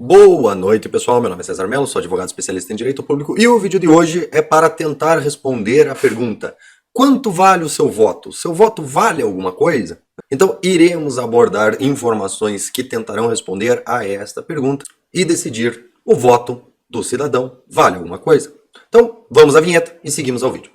Boa noite, pessoal. Meu nome é César Mello, sou advogado especialista em direito público e o vídeo de hoje é para tentar responder a pergunta: quanto vale o seu voto? Seu voto vale alguma coisa? Então, iremos abordar informações que tentarão responder a esta pergunta e decidir o voto do cidadão vale alguma coisa? Então, vamos à vinheta e seguimos ao vídeo.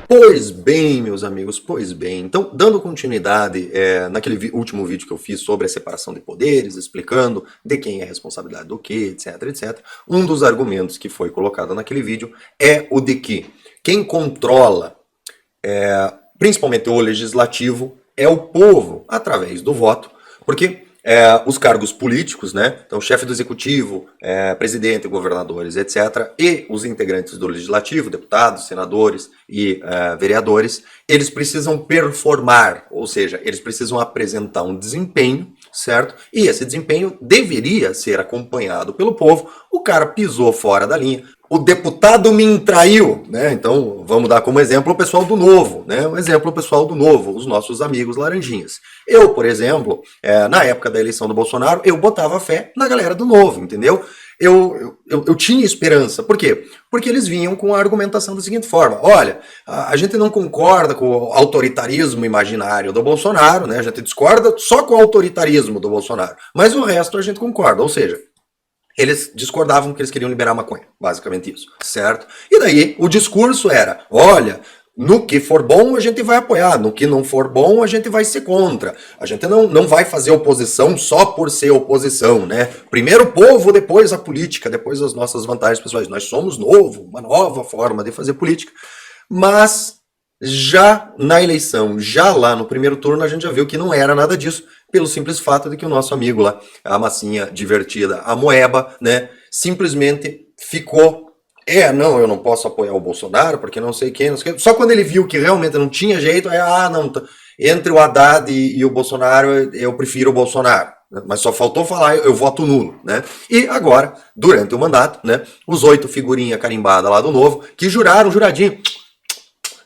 Pois bem, meus amigos, pois bem. Então, dando continuidade naquele último vídeo que eu fiz sobre a separação de poderes, explicando de quem é a responsabilidade do que, etc, etc, um dos argumentos que foi colocado naquele vídeo é o de que quem controla, principalmente o legislativo, é o povo, através do voto, porque os cargos políticos, né? Então, chefe do executivo, presidente, governadores, etc., e os integrantes do legislativo, deputados, senadores e vereadores, eles precisam performar, ou seja, eles precisam apresentar um desempenho, certo? E esse desempenho deveria ser acompanhado pelo povo. O cara pisou fora da linha. O deputado me traiu, né? Então vamos dar como exemplo o pessoal do Novo, né? Um exemplo o pessoal do Novo, os nossos amigos laranjinhas. Eu, por exemplo, na época da eleição do Bolsonaro, eu botava fé na galera do Novo, entendeu? Eu tinha esperança. Por quê? Porque eles vinham com a argumentação da seguinte forma: olha, a gente não concorda com o autoritarismo imaginário do Bolsonaro, né? A gente discorda só com o autoritarismo do Bolsonaro, mas o resto a gente concorda, ou seja, eles discordavam que eles queriam liberar a maconha, basicamente isso, certo? E daí o discurso era: olha, no que for bom a gente vai apoiar, no que não for bom a gente vai ser contra. A gente não vai fazer oposição só por ser oposição, né? Primeiro o povo, depois a política, depois as nossas vantagens pessoais. Nós somos novo, uma nova forma de fazer política. Mas já na eleição, já lá no primeiro turno, a gente já viu que não era nada disso, pelo simples fato de que o nosso amigo lá, a massinha divertida, a moeba, né, simplesmente ficou: não, eu não posso apoiar o Bolsonaro, porque não sei quem, não sei quem. Só quando ele viu que realmente não tinha jeito, não, entre o Haddad e o Bolsonaro, eu prefiro o Bolsonaro. Mas só faltou falar, eu voto nulo, né? E agora, durante o mandato, né, os 8 figurinha carimbada lá do Novo, que juraram, juradinho: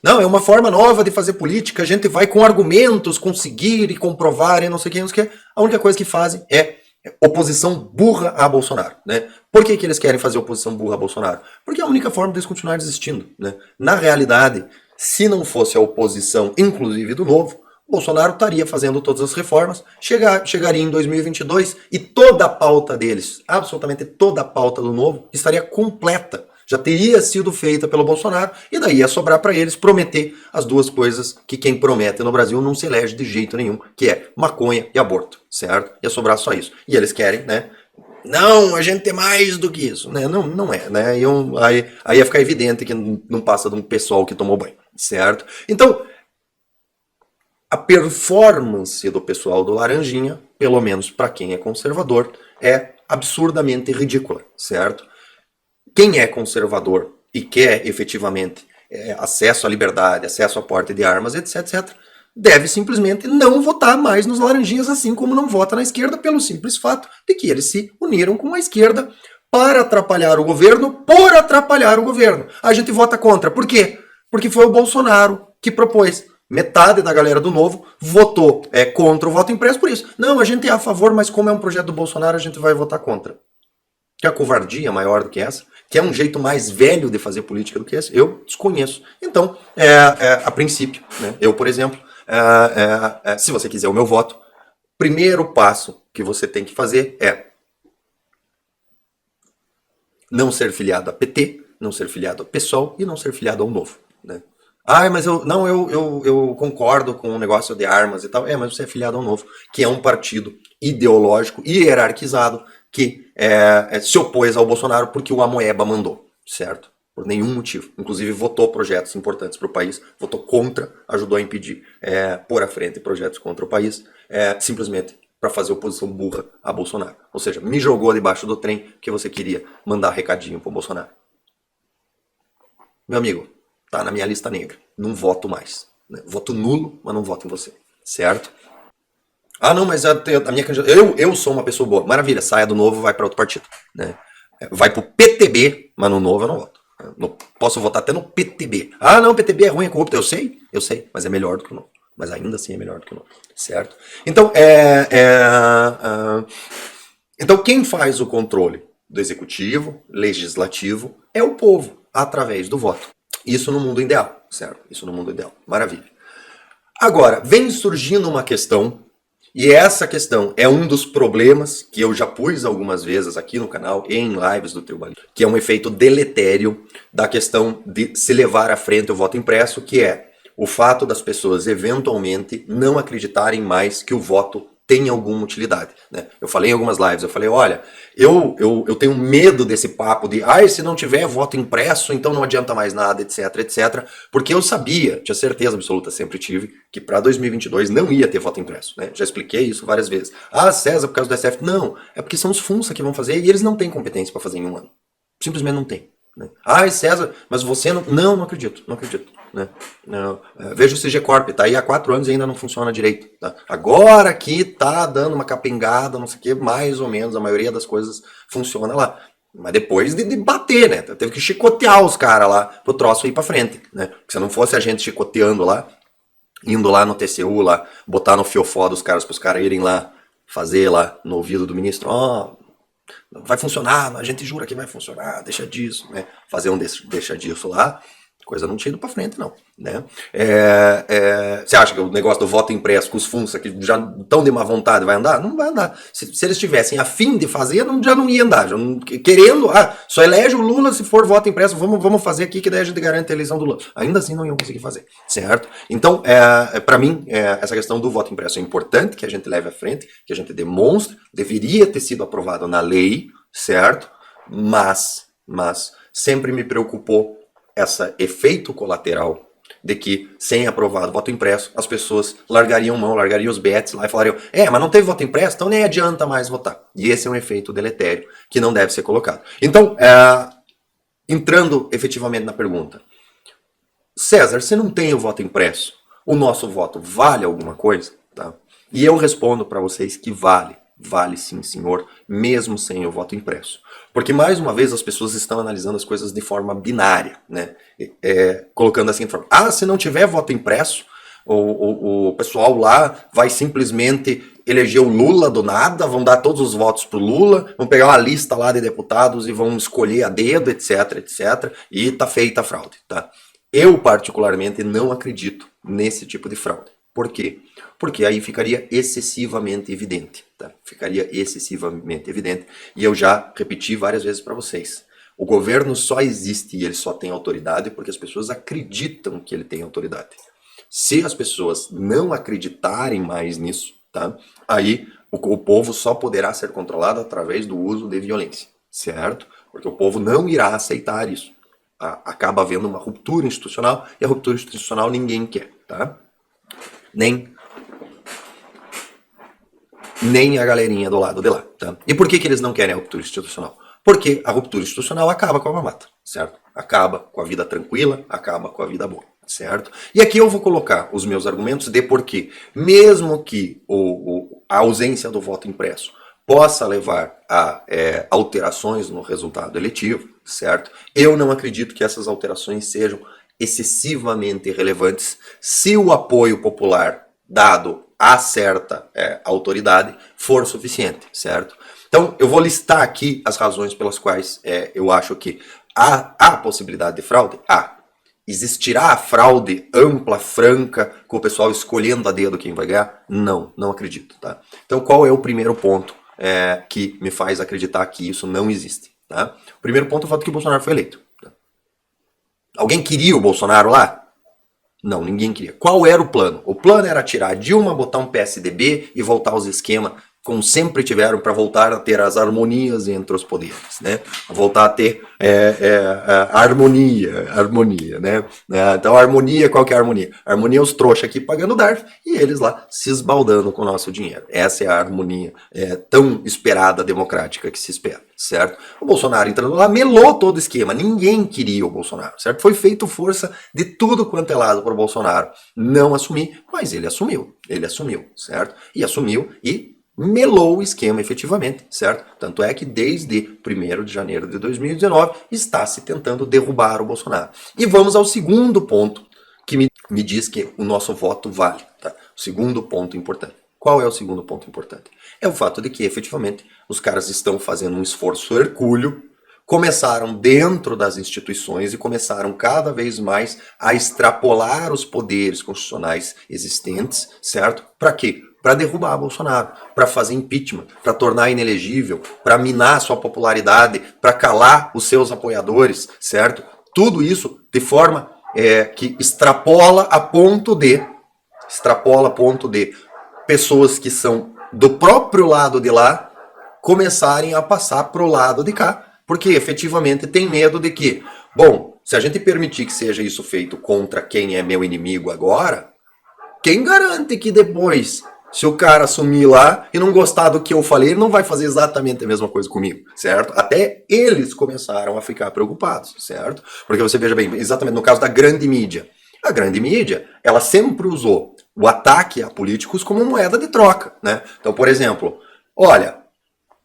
não, é uma forma nova de fazer política, a gente vai com argumentos conseguir e comprovar e não sei o que, não sei o que. A única coisa que fazem é oposição burra a Bolsonaro, né? Por que eles querem fazer oposição burra a Bolsonaro? Porque é a única forma deles continuarem existindo, né? Na realidade, se não fosse a oposição, inclusive do Novo, Bolsonaro estaria fazendo todas as reformas, chegaria em 2022 e toda a pauta deles, absolutamente toda a pauta do Novo, estaria completa. Já teria sido feita pelo Bolsonaro, e daí ia sobrar para eles prometer as duas coisas que quem promete no Brasil não se elege de jeito nenhum, que é maconha e aborto, certo? Ia sobrar só isso. E eles querem, né? Não, a gente é mais do que isso, né? Não, não é, né? Aí ia ficar evidente que não passa de um pessoal que tomou banho, certo? Então, a performance do pessoal do Laranjinha, pelo menos para quem é conservador, é absurdamente ridícula, certo? Quem é conservador e quer efetivamente acesso à liberdade, acesso à porte de armas, etc, etc, deve simplesmente não votar mais nos laranjinhas, assim como não vota na esquerda, pelo simples fato de que eles se uniram com a esquerda para atrapalhar o governo, por atrapalhar o governo. A gente vota contra. Por quê? Porque foi o Bolsonaro que propôs. Metade da galera do Novo votou contra o voto impresso por isso. Não, a gente é a favor, mas como é um projeto do Bolsonaro, a gente vai votar contra. Que a covardia maior do que essa, que é um jeito mais velho de fazer política do que esse, eu desconheço. Então, a princípio, né, eu, por exemplo, se você quiser o meu voto, primeiro passo que você tem que fazer é não ser filiado a PT, não ser filiado a PSOL e não ser filiado ao Novo, né? Mas eu concordo com o negócio de armas e tal. Mas você é filiado ao Novo, que é um partido ideológico e hierarquizado que se opôs ao Bolsonaro porque o Amoeba mandou, certo? Por nenhum motivo. Inclusive votou projetos importantes para o país, votou contra, ajudou a impedir, pôr à frente projetos contra o país, simplesmente para fazer oposição burra a Bolsonaro. Ou seja, me jogou debaixo do trem que você queria mandar recadinho pro Bolsonaro. Meu amigo, tá na minha lista negra. Não voto mais. Né? Voto nulo, mas não voto em você. Certo? Ah, não, mas a minha candidatura... Eu sou uma pessoa boa. Maravilha, saia do Novo, vai para outro partido. Né? Vai pro PTB, mas no Novo eu não voto. Eu posso votar até no PTB. Ah, não, o PTB é ruim, é corrupto. Eu sei, mas é melhor do que o Novo. Mas ainda assim é melhor do que o Novo. Certo? Então, então quem faz o controle do executivo, legislativo, é o povo, através do voto. Isso no mundo ideal, certo? Isso no mundo ideal. Maravilha. Agora, vem surgindo uma questão, e essa questão é um dos problemas que eu já pus algumas vezes aqui no canal e em lives do Tribalismo, que é um efeito deletério da questão de se levar à frente o voto impresso, que é o fato das pessoas eventualmente não acreditarem mais que o voto tem alguma utilidade. Né? Eu falei em algumas lives, eu falei, olha, eu tenho medo desse papo de, se não tiver voto impresso, então não adianta mais nada, etc, etc, porque eu sabia, tinha certeza absoluta, sempre tive, que para 2022 não ia ter voto impresso. Né? Já expliquei isso várias vezes. César, por causa do SF. Não, é porque são os FUNSA que vão fazer e eles não têm competência para fazer em um ano. Simplesmente não tem. Né? César, mas você não... Não acredito. Né? Não. Veja o CG Corp, tá aí há 4 anos e ainda não funciona direito. Tá? Agora que tá dando uma capengada, não sei o que, mais ou menos, a maioria das coisas funciona lá. Mas depois de bater, né? Teve que chicotear os caras lá pro troço ir pra frente. Né? Porque se não fosse a gente chicoteando lá, indo lá no TCU, lá, botar no fiofó dos caras pros caras irem lá, fazer lá no ouvido do ministro, vai funcionar, a gente jura que vai funcionar, deixa disso, né? Fazer um deixa disso lá, coisa não tinha ido pra frente, não. Né? Você acha que o negócio do voto impresso com os fundos que já estão de má vontade vai andar? Não vai andar. Se eles tivessem a fim de fazer, já não ia andar. Querendo, só elege o Lula se for voto impresso, vamos fazer aqui que daí a gente garante a eleição do Lula. Ainda assim não iam conseguir fazer, certo? Então, para mim, essa questão do voto impresso é importante que a gente leve à frente, que a gente demonstre, deveria ter sido aprovado na lei, certo? Mas sempre me preocupou esse efeito colateral de que, sem aprovado voto impresso, as pessoas largariam mão, largariam os bets lá e falariam, mas não teve voto impresso, então nem adianta mais votar. E esse é um efeito deletério que não deve ser colocado. Então, entrando efetivamente na pergunta, César, se não tem o voto impresso, o nosso voto vale alguma coisa? Tá? E eu respondo para vocês que vale. Vale sim, senhor, mesmo sem o voto impresso. Porque, mais uma vez, as pessoas estão analisando as coisas de forma binária, né? Colocando assim, se não tiver voto impresso, o pessoal lá vai simplesmente eleger o Lula do nada, vão dar todos os votos pro Lula, vão pegar uma lista lá de deputados e vão escolher a dedo, etc, etc, e tá feita a fraude, tá? Eu, particularmente, não acredito nesse tipo de fraude. Por quê? Porque aí ficaria excessivamente evidente. Tá? Ficaria excessivamente evidente. E eu já repeti várias vezes para vocês. O governo só existe e ele só tem autoridade porque as pessoas acreditam que ele tem autoridade. Se as pessoas não acreditarem mais nisso, tá? Aí o povo só poderá ser controlado através do uso de violência. Certo? Porque o povo não irá aceitar isso. Acaba havendo uma ruptura institucional e a ruptura institucional ninguém quer. Tá? Nem a galerinha do lado de lá. Tá? E por que eles não querem a ruptura institucional? Porque a ruptura institucional acaba com a mamata, certo? Acaba com a vida tranquila, acaba com a vida boa, certo? E aqui eu vou colocar os meus argumentos de porquê, mesmo que a ausência do voto impresso possa levar a alterações no resultado eletivo, certo? Eu não acredito que essas alterações sejam excessivamente relevantes se o apoio popular dado a certa autoridade for suficiente, certo? Então, eu vou listar aqui as razões pelas quais eu acho que há possibilidade de fraude? Existirá a fraude ampla, franca, com o pessoal escolhendo a dedo quem vai ganhar? Não acredito, tá? Então, qual é o primeiro ponto que me faz acreditar que isso não existe? Tá? O primeiro ponto é o fato que o Bolsonaro foi eleito. Tá? Alguém queria o Bolsonaro lá? Não, ninguém queria. Qual era o plano? O plano era tirar a Dilma, botar um PSDB e voltar aos esquemas como sempre tiveram, para voltar a ter as harmonias entre os poderes, né? Voltar a ter harmonia, né? Então, a harmonia, qual que é a harmonia? A harmonia é os trouxas aqui pagando DARF e eles lá se esbaldando com o nosso dinheiro. Essa é a harmonia tão esperada, democrática que se espera, certo? O Bolsonaro entrando lá, melou todo o esquema. Ninguém queria o Bolsonaro, certo? Foi feito força de tudo quanto é lado para o Bolsonaro não assumir, mas ele assumiu, certo? E assumiu e melou o esquema efetivamente, certo? Tanto é que desde 1º de janeiro de 2019 está se tentando derrubar o Bolsonaro. E vamos ao segundo ponto que me diz que o nosso voto vale, tá? O segundo ponto importante. Qual é o segundo ponto importante? É o fato de que, efetivamente, os caras estão fazendo um esforço hercúleo, começaram dentro das instituições e começaram cada vez mais a extrapolar os poderes constitucionais existentes, certo? Para quê? Para derrubar Bolsonaro, para fazer impeachment, para tornar inelegível, para minar sua popularidade, para calar os seus apoiadores, certo? Tudo isso de forma que extrapola a ponto de pessoas que são do próprio lado de lá começarem a passar pro lado de cá, porque efetivamente tem medo de que, bom, se a gente permitir que seja isso feito contra quem é meu inimigo agora, quem garante que depois, se o cara assumir lá e não gostar do que eu falei, ele não vai fazer exatamente a mesma coisa comigo, certo? Até eles começaram a ficar preocupados, certo? Porque você veja bem, exatamente no caso da grande mídia. A grande mídia, ela sempre usou o ataque a políticos como moeda de troca, né? Então, por exemplo, olha,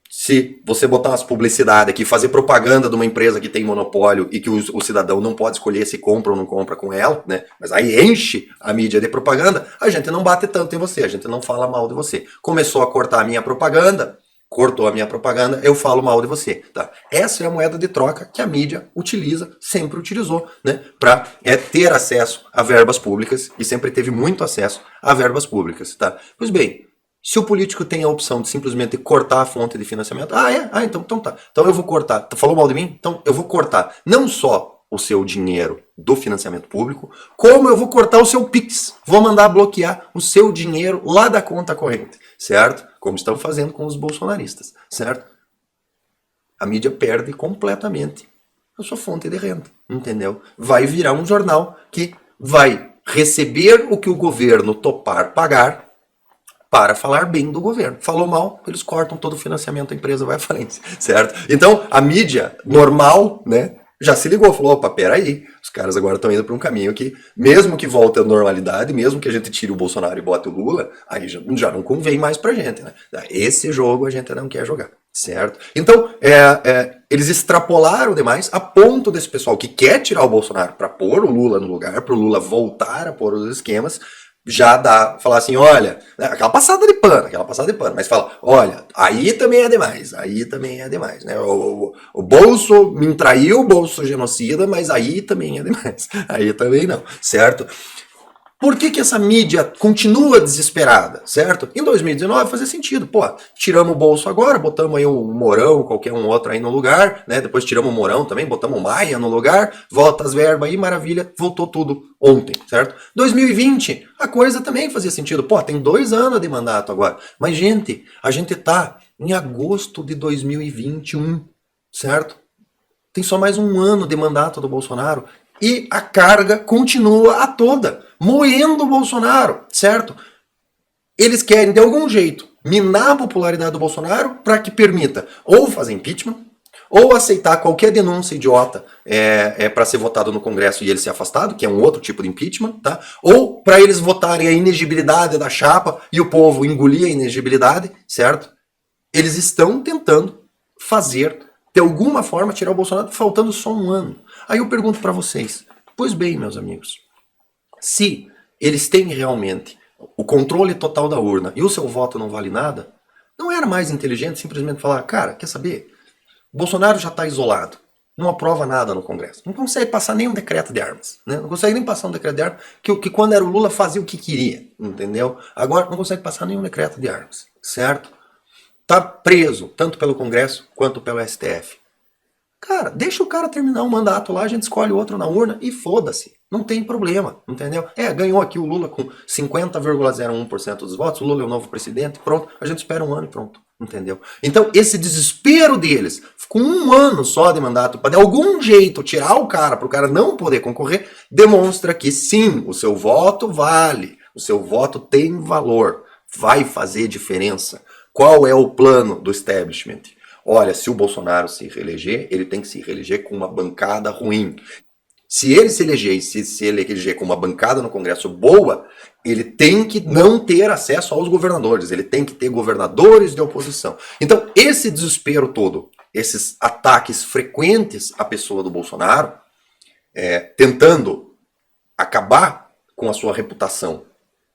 se você botar umas publicidades aqui, fazer propaganda de uma empresa que tem monopólio e que o cidadão não pode escolher se compra ou não compra com ela, né? Mas aí enche a mídia de propaganda, a gente não bate tanto em você, a gente não fala mal de você. Começou a cortar a minha propaganda, cortou a minha propaganda, eu falo mal de você, tá? Essa é a moeda de troca que a mídia utiliza, sempre utilizou, né? Para ter acesso a verbas públicas e sempre teve muito acesso a verbas públicas, tá? Pois bem, se o político tem a opção de simplesmente cortar a fonte de financiamento, então tá. Então eu vou cortar. Tu falou mal de mim? Então eu vou cortar não só o seu dinheiro do financiamento público, como eu vou cortar o seu Pix. Vou mandar bloquear o seu dinheiro lá da conta corrente, certo? Como estão fazendo com os bolsonaristas, certo? A mídia perde completamente a sua fonte de renda, entendeu? Vai virar um jornal que vai receber o que o governo topar pagar para falar bem do governo. Falou mal, eles cortam todo o financiamento, a empresa vai à falência, certo? Então, a mídia normal, né, já se ligou, falou, opa, peraí, os caras agora estão indo para um caminho que, mesmo que volte à normalidade, mesmo que a gente tire o Bolsonaro e bote o Lula, aí já não convém mais pra gente, né? Esse jogo a gente não quer jogar, certo? Então, eles extrapolaram demais a ponto desse pessoal que quer tirar o Bolsonaro para pôr o Lula no lugar, para o Lula voltar a pôr os esquemas, já dá, falar assim, olha, aquela passada de pano, mas fala, olha, aí também é demais, né? O Bolso me traiu, o Bolso genocida, mas aí também é demais, aí também não, certo? Por que essa mídia continua desesperada, certo? Em 2019 fazia sentido, pô, tiramos o Bolso agora, botamos aí um Mourão, qualquer um outro aí no lugar, né? Depois tiramos o Mourão também, botamos o Maia no lugar, volta as verbas aí, maravilha, voltou tudo ontem, certo? 2020, a coisa também fazia sentido, pô, tem 2 anos de mandato agora, mas gente, a gente tá em agosto de 2021, certo? Tem só mais 1 ano de mandato do Bolsonaro e a carga continua a toda, moendo o Bolsonaro, certo? Eles querem, de algum jeito, minar a popularidade do Bolsonaro para que permita ou fazer impeachment, ou aceitar qualquer denúncia idiota para ser votado no Congresso e ele ser afastado, que é um outro tipo de impeachment, tá? Ou para eles votarem a inegibilidade da chapa e o povo engolir a inegibilidade, certo? Eles estão tentando fazer, de alguma forma, tirar o Bolsonaro, faltando só 1 ano. Aí eu pergunto para vocês, pois bem, meus amigos, se eles têm realmente o controle total da urna e o seu voto não vale nada, não era mais inteligente simplesmente falar, cara, quer saber? Bolsonaro já está isolado, não aprova nada no Congresso, não consegue passar nem um decreto de armas, né? Não consegue nem passar um decreto de armas, que quando era o Lula fazia o que queria, entendeu? Agora não consegue passar nenhum decreto de armas, certo? Tá preso, tanto pelo Congresso quanto pelo STF. Cara, deixa o cara terminar o mandato lá, a gente escolhe outro na urna e foda-se. Não tem problema, entendeu? Ganhou aqui o Lula com 50,01% dos votos, o Lula é o novo presidente, pronto, a gente espera um ano e pronto, entendeu? Então, esse desespero deles, com um ano só de mandato, para de algum jeito tirar o cara, para o cara não poder concorrer, demonstra que sim, o seu voto vale, o seu voto tem valor, vai fazer diferença. Qual é o plano do establishment? Olha, se o Bolsonaro se reeleger, ele tem que se reeleger com uma bancada ruim. Se ele se eleger com uma bancada no Congresso boa, ele tem que não ter acesso aos governadores, ele tem que ter governadores de oposição. Então, esse desespero todo, esses ataques frequentes à pessoa do Bolsonaro, tentando acabar com a sua reputação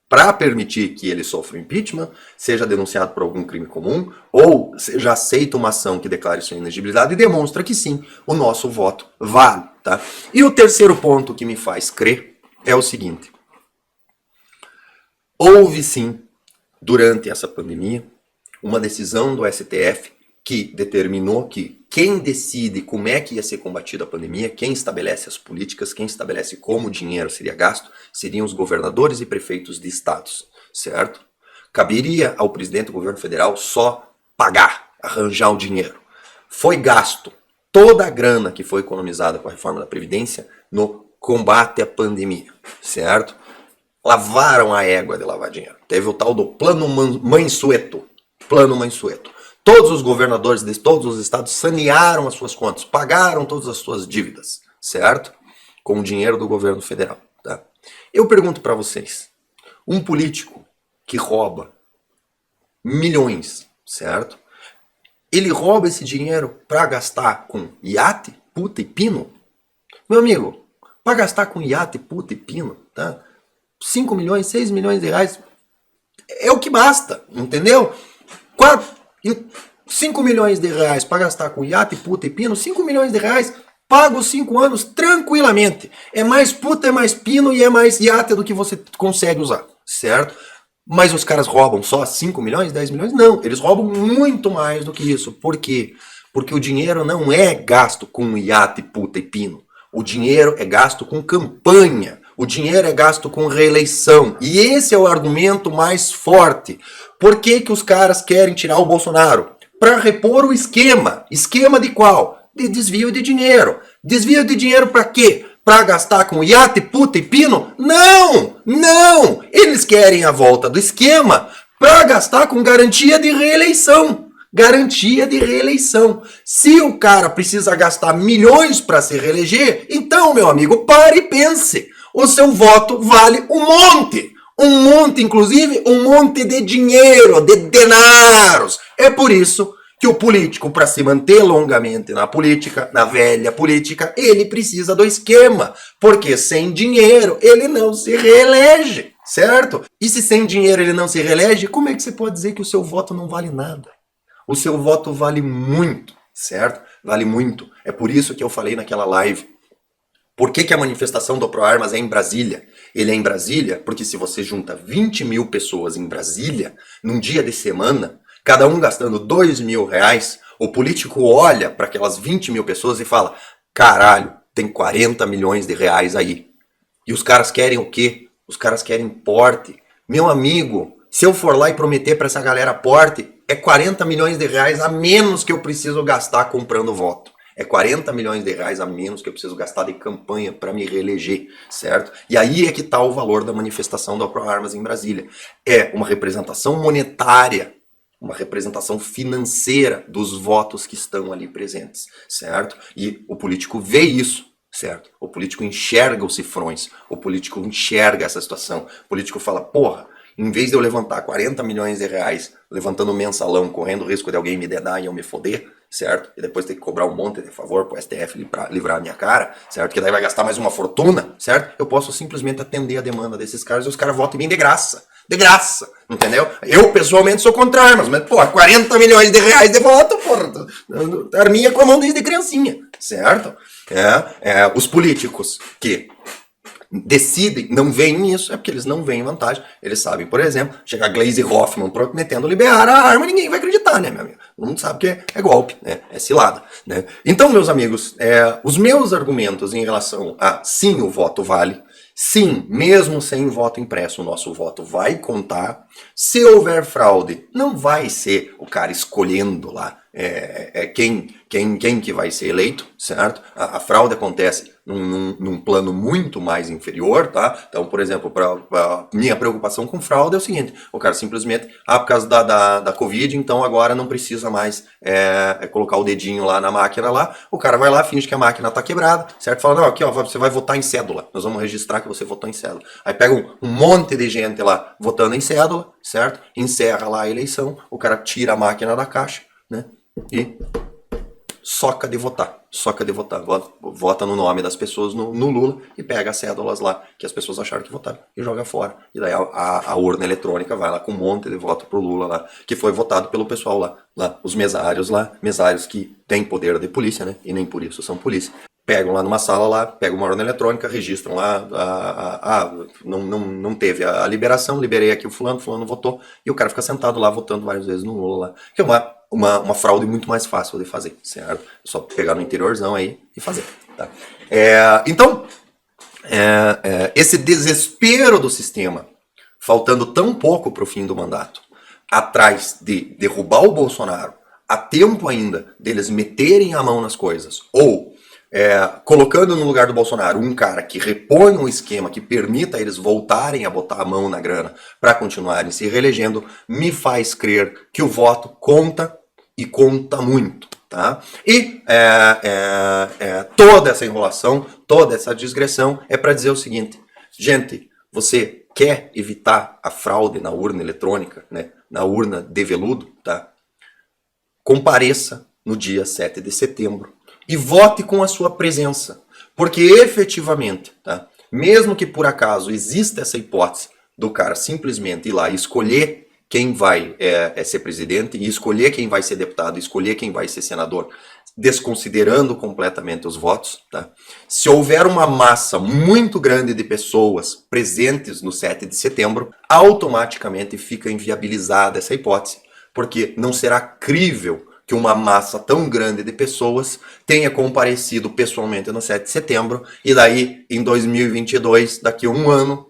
para permitir que ele sofra o impeachment, seja denunciado por algum crime comum, ou seja aceita uma ação que declare sua inegibilidade e demonstra que sim, o nosso voto vale. Tá? E o terceiro ponto que me faz crer é o seguinte. Houve sim, durante essa pandemia, uma decisão do STF que determinou que quem decide como é que ia ser combatida a pandemia, quem estabelece as políticas, quem estabelece como o dinheiro seria gasto, seriam os governadores e prefeitos de estados, certo? Caberia ao presidente do governo federal só pagar, arranjar o dinheiro. Foi gasto toda a grana que foi economizada com a reforma da Previdência no combate à pandemia, certo? Lavaram a égua de lavar dinheiro. Teve o tal do Plano Mansueto. Plano Mansueto. Todos os governadores de todos os estados sanearam as suas contas, pagaram todas as suas dívidas, certo? Com o dinheiro do governo federal. Tá? Eu pergunto para vocês, um político que rouba milhões, certo? Ele rouba esse dinheiro para gastar com iate, puta e pino? Meu amigo, para gastar com iate, puta e pino, tá? 5 milhões, 6 milhões de reais é o que basta, entendeu? 5 milhões de reais para gastar com iate, puta e pino, 5 milhões de reais, paga os 5 anos tranquilamente. É mais puta, é mais pino e é mais iate do que você consegue usar, certo? Mas os caras roubam só 5 milhões, 10 milhões? Não, eles roubam muito mais do que isso. Por quê? Porque o dinheiro não é gasto com iate, puta e pino. O dinheiro é gasto com campanha. O dinheiro é gasto com reeleição. E esse é o argumento mais forte. Por que que os caras querem tirar o Bolsonaro? Para repor o esquema. Esquema de qual? De desvio de dinheiro. Desvio de dinheiro para quê? Para gastar com iate, puta e pino? Não! Não! Eles querem a volta do esquema para gastar com garantia de reeleição. Garantia de reeleição. Se o cara precisa gastar milhões para se reeleger, então, meu amigo, pare e pense. O seu voto vale um monte. Um monte, inclusive, um monte de dinheiro, de denaros. É por isso que o político, para se manter longamente na política, na velha política, ele precisa do esquema. Porque sem dinheiro ele não se reelege, certo? E se sem dinheiro ele não se reelege, como é que você pode dizer que o seu voto não vale nada? O seu voto vale muito, certo? Vale muito. É por isso que eu falei naquela live. Por que que a manifestação do ProArmas é em Brasília? Ele é em Brasília porque se você junta 20 mil pessoas em Brasília, num dia de semana, cada um gastando 2 mil reais, o político olha para aquelas 20 mil pessoas e fala, caralho, tem 40 milhões de reais aí. E os caras querem o quê? Os caras querem porte. Meu amigo, se eu for lá e prometer para essa galera porte, é 40 milhões de reais a menos que eu preciso gastar comprando voto. É 40 milhões de reais a menos que eu preciso gastar de campanha para me reeleger, certo? E aí é que está o valor da manifestação da ProArmas em Brasília. É uma representação monetária, uma representação financeira dos votos que estão ali presentes, certo? E o político vê isso, certo? O político enxerga os cifrões, o político enxerga essa situação. O político fala, porra, em vez de eu levantar 40 milhões de reais, levantando mensalão, correndo o risco de alguém me dedar e eu me foder, certo? E depois ter que cobrar um monte de favor pro STF livrar a minha cara, certo? Que daí vai gastar mais uma fortuna, certo? Eu posso simplesmente atender a demanda desses caras e os caras votam em mim de graça. De graça, entendeu? Eu, pessoalmente, sou contra armas, mas, pô, 40 milhões de reais de voto, porra, arminha com a mão desde criancinha, certo? Os políticos que decidem, não veem isso, é porque eles não veem vantagem. Eles sabem, por exemplo, chegar Gleisi Hoffmann prometendo liberar a arma, ninguém vai acreditar, né, meu amigo? Todo mundo sabe que é golpe, né? É cilada, né? Então, meus amigos, os meus argumentos em relação a sim, o voto vale, sim, mesmo sem voto impresso, o nosso voto vai contar. Se houver fraude, não vai ser o cara escolhendo lá quem que vai ser eleito, certo? A fraude acontece num plano muito mais inferior, tá? Então, por exemplo, a minha preocupação com fraude é o seguinte, o cara simplesmente, por causa da Covid, então agora não precisa mais colocar o dedinho lá na máquina lá, o cara vai lá, finge que a máquina tá quebrada, certo? Fala, não, aqui ó, você vai votar em cédula, nós vamos registrar que você votou em cédula. Aí pega um monte de gente lá votando em cédula, certo? Encerra lá a eleição, o cara tira a máquina da caixa, né? E soca de votar, vota no nome das pessoas no Lula e pega as cédulas lá que as pessoas acharam que votaram e joga fora. E daí a urna eletrônica vai lá com um monte de voto pro Lula lá, que foi votado pelo pessoal lá, os mesários que têm poder de polícia, né? E nem por isso são polícia. Pegam lá numa sala lá, pegam uma urna eletrônica, registram lá, não teve a liberação, liberei aqui o fulano votou, e o cara fica sentado lá votando várias vezes no Lula lá. Que é uma fraude muito mais fácil de fazer, certo? É só pegar no interiorzão aí e fazer, tá? Então, esse desespero do sistema, faltando tão pouco para o fim do mandato, atrás de derrubar o Bolsonaro, há tempo ainda deles meterem a mão nas coisas, ou colocando no lugar do Bolsonaro um cara que repõe um esquema que permita eles voltarem a botar a mão na grana para continuarem se reelegendo, me faz crer que o voto conta e conta muito. Tá? E toda essa enrolação, toda essa digressão é para dizer o seguinte, gente, você quer evitar a fraude na urna eletrônica, né, na urna de veludo, tá? Compareça no dia 7 de setembro e vote com a sua presença, porque efetivamente, tá, mesmo que por acaso exista essa hipótese do cara simplesmente ir lá e escolher quem vai ser presidente, e escolher quem vai ser deputado, escolher quem vai ser senador, desconsiderando completamente os votos, tá? Se houver uma massa muito grande de pessoas presentes no 7 de setembro, automaticamente fica inviabilizada essa hipótese, porque não será crível que uma massa tão grande de pessoas tenha comparecido pessoalmente no 7 de setembro e daí, em 2022, daqui a um ano,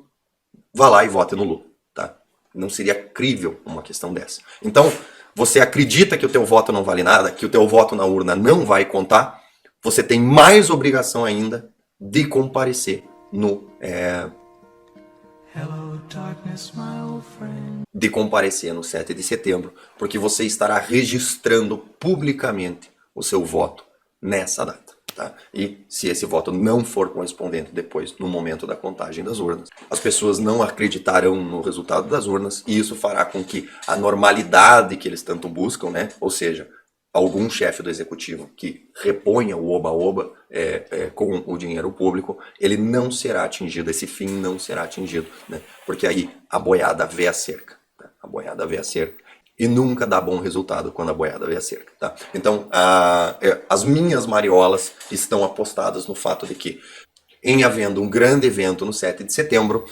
vá lá e vote no Lula. Tá? Não seria crível uma questão dessa. Então, você acredita que o teu voto não vale nada, que o teu voto na urna não vai contar, você tem mais obrigação ainda de comparecer no... Hello, darkness, my old friend. De comparecer no 7 de setembro, porque você estará registrando publicamente o seu voto nessa data. Tá? E se esse voto não for correspondente depois, no momento da contagem das urnas, as pessoas não acreditarão no resultado das urnas e isso fará com que a normalidade que eles tanto buscam, né? Ou seja, algum chefe do executivo que reponha o oba-oba com o dinheiro público, ele não será atingido, esse fim não será atingido, né? Porque aí a boiada vê a cerca, tá? A boiada vê a cerca e nunca dá bom resultado quando a boiada vê a cerca, tá? Então, as minhas mariolas estão apostadas no fato de que, em havendo um grande evento no 7 de setembro,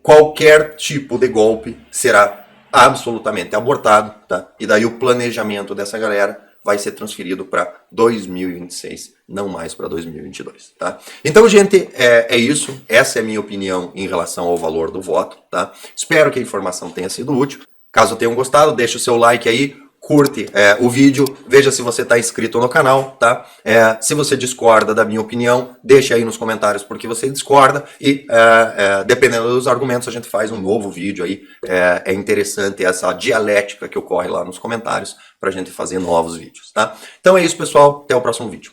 qualquer tipo de golpe será absolutamente abortado, tá? E daí o planejamento dessa galera vai ser transferido para 2026, não mais para 2022, tá? Então, gente, é isso. Essa é a minha opinião em relação ao valor do voto, tá? Espero que a informação tenha sido útil. Caso tenham gostado, deixe o seu like aí, curte o vídeo, veja se você está inscrito no canal, tá? Se você discorda da minha opinião, deixe aí nos comentários porque você discorda e dependendo dos argumentos a gente faz um novo vídeo aí. É interessante essa dialética que ocorre lá nos comentários para a gente fazer novos vídeos, tá? Então é isso, pessoal. Até o próximo vídeo.